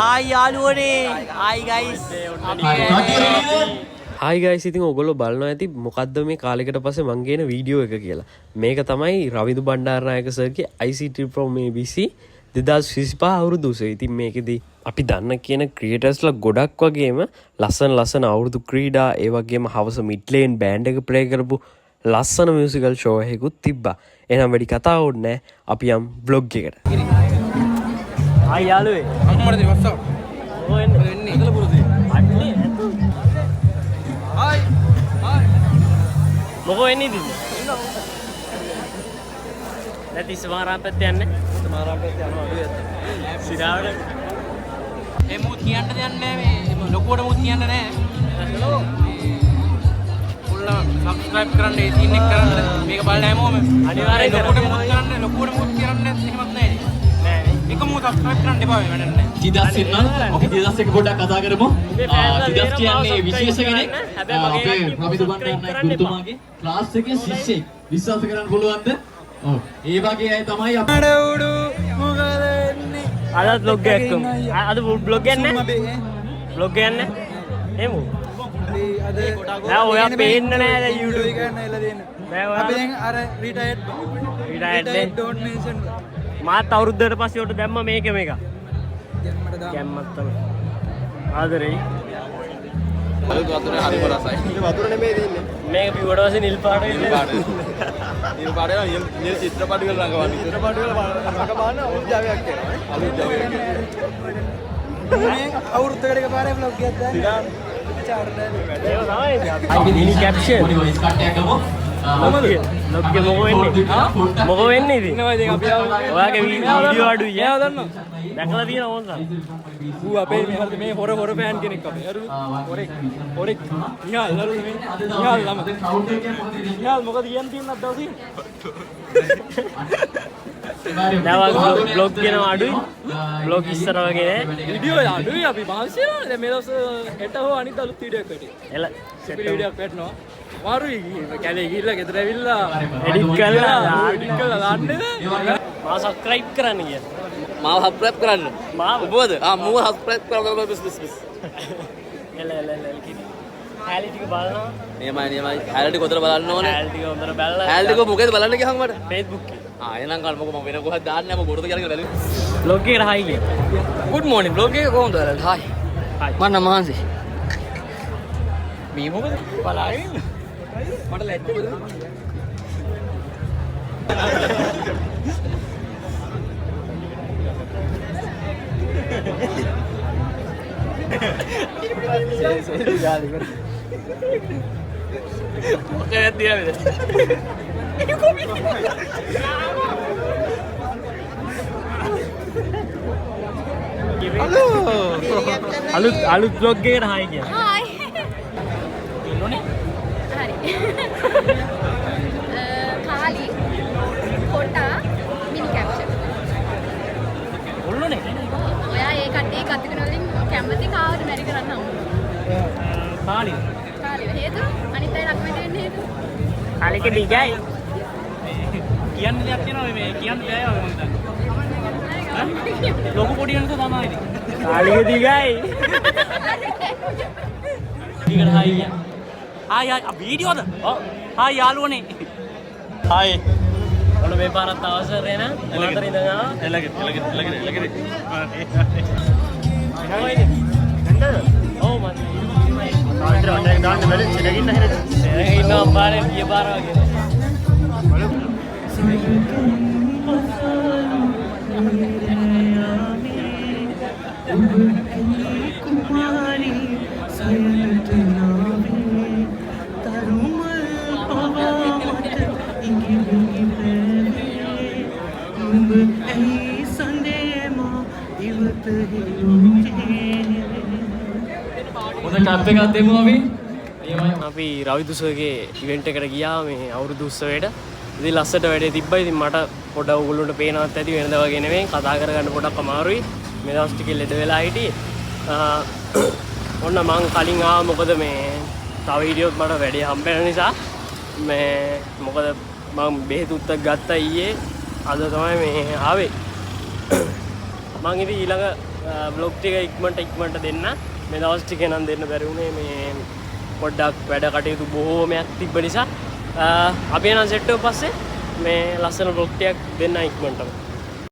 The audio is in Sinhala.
Hi යාළුවනේ. Hi guys. Hi guys, ඉතින් ඔයගොල්ලෝ බලනවා ඇති මොකද්ද මේ කාලයකට පස්සේ මං ගේන වීඩියෝ එක කියලා. මේක තමයි Ravidu Bandaranaike සර්ගේ ICT from ABC 2025 අවුරුදු උසය. ඉතින් මේකෙදි අපි දන්න කියන ක්‍රියේටර්ස්ලා ගොඩක් වගේම ලස්සන අවුරුදු ක්‍රීඩා ඒ වගේම හවස මිඩ් ලේන් බෑන්ඩ් එක ප්ලේ කරපු ලස්සන මියුසිකල් ෂෝ එකකුත් තිබ්බා. එහෙනම් වැඩි කතා ඕනේ නැහැ. අපි යම් vlog එකට. Hi යාළුවේ. අම්මට දෙවස්ස. ඔය එන්නේ. ඉතල පුරුදේ. අන්නේ ඇතු. Hi. Hi. මොකෝ එන්නේ ඉතින්? නැති සමහරපැත්ත යන්නේ. සමහරපැත්ත යනවා අඩුයි. සිරාවට. ඒ මුත් කියන්න දෙයක් නැහැ මේ ලොකුවට මුත් කියන්න නැහැ. full subscribe කරන්න ඒ සීන් එක කරන්න මේක බලන්න හැමෝම අනිවාර්යෙන් ලොකුවට මුත් කරන්න ලොකුවට මුත් කරන්න එහෙමත් නැහැ. එක මු සබ්ස්ක්‍රයිබ් කරන්න එපා මේ වැඩක් නැහැ. තිදස් ඉන්නවා. අපි තිදස් එක පොඩ්ඩක් කතා කරමු. තිදස් කියන්නේ විශේෂ කෙනෙක්. අපේ රවිදු බණ්ඩාරනායක ගුරුතුමාගේ ක්ලාස් එකේ ශිෂ්‍යෙක්. විශ්වාස කරන්න පුළුවන්ද? ඔව්. ඒ වගේ අය තමයි අපේ උඩු මොකද එන්නේ? අද vlog එකක් කරමු. අද vlog යන්නේ නැහැ. vlog යන්නේ. එමු. අද නෑ ඔයා පේන්න නෑ දැන් YouTube එක ගන්න එලා දෙන්න. නෑ ඔයා අපි දැන් අර retired don't mention මාත් අවුරුද්දකට පස්සේ උට දැම්ම මේක මේක. ජන්මට දාන්න. කැම්මත් තමයි. ආදරේ. අලුත් වතුරේ හරිම රසයි. මේ වතුර නෙමෙයි දෙන්නේ. මේක පිටුවට පස්සේ නිල් පාට නිල් පාට. නිල් පාට නිල් චිත්‍රපට වල රඟවන්නේ. චිත්‍රපට වල රඟපාන අලුත්ජාවයක් කරනවා. අලුත්ජාවයක්. මේ අවුරුද්දකට එකපාරේ vlog එකක් දාන්න. චාර්ට් ඒක තමයි. මිනි කැප්ෂන්. පොඩි වොයිස් කට් එකක් ගමු. මොකද? vlog එක මොකෝ වෙන්නේ? මොකෝ වෙන්නේ ඉතින්? ඉන්නවා ඉතින් අපි ඔයාගේ වීඩියෝ අඩුයි ඈ. එයා දන්නවා. දැකලා තියෙනව ඕනද? ඌ අපේ මේ හොර ෆෑන් කෙනෙක් අපේ. අර හොරෙක් නිහාල් නරුද මේ නිහාල් ළම. නිහාල් මොකද කියන්න තියෙනවද දවසින්? දැන් vlog කියනවා අඩුයි. vlog ඉස්සර වගේ නෑ. වීඩියෝ අඩුයි අපි මහන්සි වෙනවා. දැන් මේ දවස් හෙට හෝ අනිත් අලුත් වීඩියෝ එකක් වැටේ. එල වීඩියෝ එකක් වැටෙනවා. මාරුයි කැලේ ගිහිල්ලා ගෙදර ඇවිල්ලා එඩිට් කරලා දාන්නද? මා සබ්ස්ක්‍රයිබ් කරන්න කියන. මාව සබ්ස්ක්‍රයිබ් කරන්න. මාව ඔබවද? මුව සබ්ස්ක්‍රයිබ් කරන්න බස්. එල කිවි. හැලි ටික බලනවා. නියමයි. හැලටි කොතන බලන්න ඕනේ? හැලි ටික හොඳට බලලා. හැලටි මොකේද බලන්න ගියහම මට? Facebook එකේ. එහෙනම් කල් මොකද මම වෙන කොහෙද දාන්නේ මම බොරුද කියලා බැලුවේ. vlog එකට හයි කිය. good morning vlog එක කොහොමද බලන්න? hi. Hi. මම නම් මහන්සි. මේ මොකද? බලාගෙන. මට ලැජ්ජ වෙනවා. ඔකේ දියාවිද? අලුත් vlog එකකට හයි කිය. Hi. ඉන්නෝනේ. හරි. කාලි කොටා මිනි කැප්ෂන්. ඔල්ලෝනේ. ඔයා ඒ කට්ටිය කතිකන වලින් කැමති කාවද මැරි කරන්න හම්බ. කාලි. කාලි හේතුව අනිත් අය ලක්මෙට වෙන්න හේතුව. කාලික දිගයි. කියන්න දෙයක් තියෙනවා මේ කියන්න බෑ මම හිතන්නේ. ලොකු පොඩි වෙනස තමයි ඉතින්. කාලික දිගයි. ඊකට හයි කිය. හයි වීඩියෝද? ඔව්. හයි යාළුවනේ. හයි. ඔන්න මේ පාරත් අවසරේ න 4 ඉඳලා එලගෙ. ඔව් මම. ආයෙත් වටේ දාන්න බැලු චෙලගින්න හැරෙද. ඉන්නවා පාරේ ගිය පාර වගේ. අපි රවිදුසගේ ඉවෙන්ට් එකට ගියා මේ අවුරුදු උත්සවයට. ඉතින් ලස්සට වැඩේ තිබ්බා. ඉතින් මට පොඩ ඕගොල්ලෝන්ට පේනවත් ඇති වෙනදා වගේ නෙමෙයි. කතා කරගන්න පොඩක් අමාරුයි. මේ දවස් ටිකේ ලෙඩ වෙලා හිටියේ. ඔන්න මං කලින් ආවා මොකද මේ තව වීඩියෝත් මට වැඩේ හම්බ වෙන නිසා මේ මොකද මම බෙහෙත් ගත්තා ඊයේ. අද තමයි මේ ආවේ. මං ඉතින් ඊළඟ බ්ලොග් ටික ඉක්මනට දෙන්න. මේ දවස් ටික නම් දෙන්න බැරි වුණේ මේ පොඩ්ඩක් වැඩ කටයුතු බොහෝමයක් තිබ්බ නිසා. අපි නම් සෙට් එක පස්සේ මේ ලස්සන බ්ලොග් ටිකක් දෙන්න ඉක්මනටම.